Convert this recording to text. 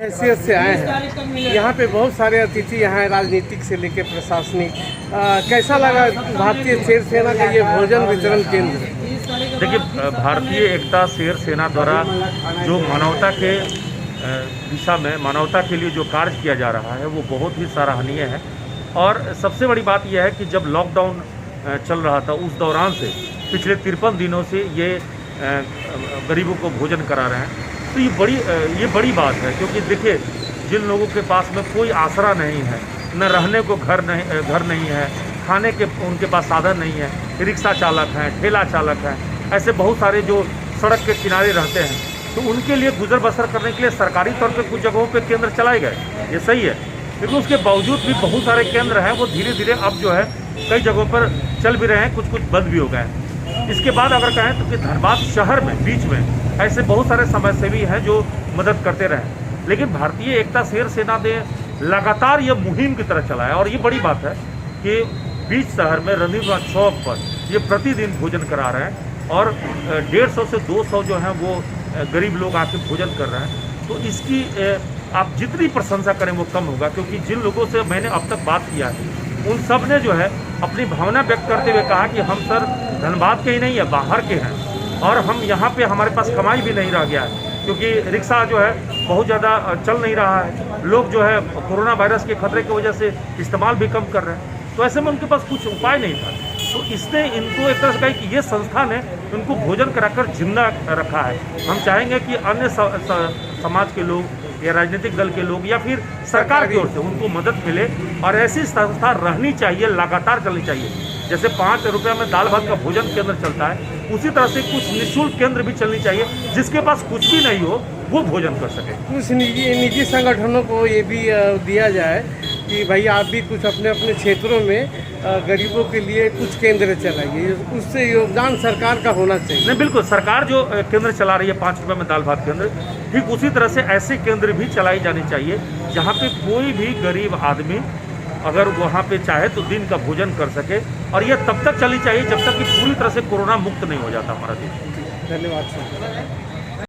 हैसियत से आए हैं। यहाँ पे बहुत सारे अतिथि यहाँ हैं, राजनीतिक से लेकर प्रशासनिक। कैसा लगा भारतीय शेर सेना का ये भोजन वितरण केंद्र? देखिए, भारतीय एकता शेर सेना द्वारा जो मानवता के दिशा में मानवता के लिए जो कार्य किया जा रहा है वो बहुत ही सराहनीय है। और सबसे बड़ी बात यह है कि जब लॉकडाउन चल रहा था उस दौरान से पिछले 53 दिनों से ये गरीबों को भोजन करा रहे हैं। तो ये बड़ी बात है, क्योंकि देखिए, जिन लोगों के पास में कोई आसरा नहीं है, न रहने को घर नहीं है, खाने के उनके पास साधन नहीं है, रिक्शा चालक हैं, ठेला चालक हैं, ऐसे बहुत सारे जो सड़क के किनारे रहते हैं, तो उनके लिए गुजर बसर करने के लिए सरकारी तौर पे कुछ जगहों पे केंद्र चलाए गए, ये सही है। लेकिन उसके बावजूद भी बहुत सारे केंद्र हैं वो धीरे धीरे अब जो है कई जगहों पर चल भी रहे हैं, कुछ बंद भी हो गए हैं। इसके बाद अगर कहें तो कि धनबाद शहर में बीच में ऐसे बहुत सारे समाजसेवी हैं जो मदद करते रहे। लेकिन भारतीय एकता शेर सेना ने लगातार ये मुहिम की तरह चलाया, और ये बड़ी बात है कि बीच शहर में रविवार चौक पर ये प्रतिदिन भोजन करा रहे हैं, और 150 से 200 जो हैं वो गरीब लोग आके भोजन कर रहे हैं। तो इसकी आप जितनी प्रशंसा करें वो कम होगा, क्योंकि जिन लोगों से मैंने अब तक बात किया है उन सब ने जो है अपनी भावना व्यक्त करते हुए कहा कि हम सर धनबाद के ही नहीं है, बाहर के हैं, और हम यहाँ पे हमारे पास कमाई भी नहीं रह गया है, क्योंकि रिक्शा जो है बहुत ज़्यादा चल नहीं रहा है। लोग जो है कोरोना वायरस के खतरे की वजह से इस्तेमाल भी कम कर रहे हैं, तो ऐसे में उनके पास कुछ उपाय नहीं था। तो इसने इनको एक तरह से कहा कि ये संस्था ने उनको भोजन कराकर जिंदा रखा है। हम चाहेंगे कि अन्य समाज के लोग या राजनीतिक दल के लोग या फिर सरकार की ओर से उनको मदद मिले, और ऐसी संस्था रहनी चाहिए, लगातार चलनी चाहिए। जैसे 5 रुपये में दाल भात का भोजन केंद्र चलता है, उसी तरह से कुछ निःशुल्क केंद्र भी चलनी चाहिए, जिसके पास कुछ भी नहीं हो वो भोजन कर सके। कुछ निजी संगठनों को ये भी दिया जाए कि भाई आप भी कुछ अपने अपने क्षेत्रों में गरीबों के लिए कुछ केंद्र चलाइए, उससे योगदान सरकार का होना चाहिए। नहीं, बिल्कुल, सरकार जो केंद्र चला रही है 5 रुपये में दाल भात केंद्र, ठीक उसी तरह से ऐसे केंद्र भी चलाई जानी चाहिए जहाँ पे कोई भी गरीब आदमी अगर वहाँ पे चाहे तो दिन का भोजन कर सके। और ये तब तक चलनी चाहिए जब तक कि पूरी तरह से कोरोना मुक्त नहीं हो जाता हमारा देश। धन्यवाद सर।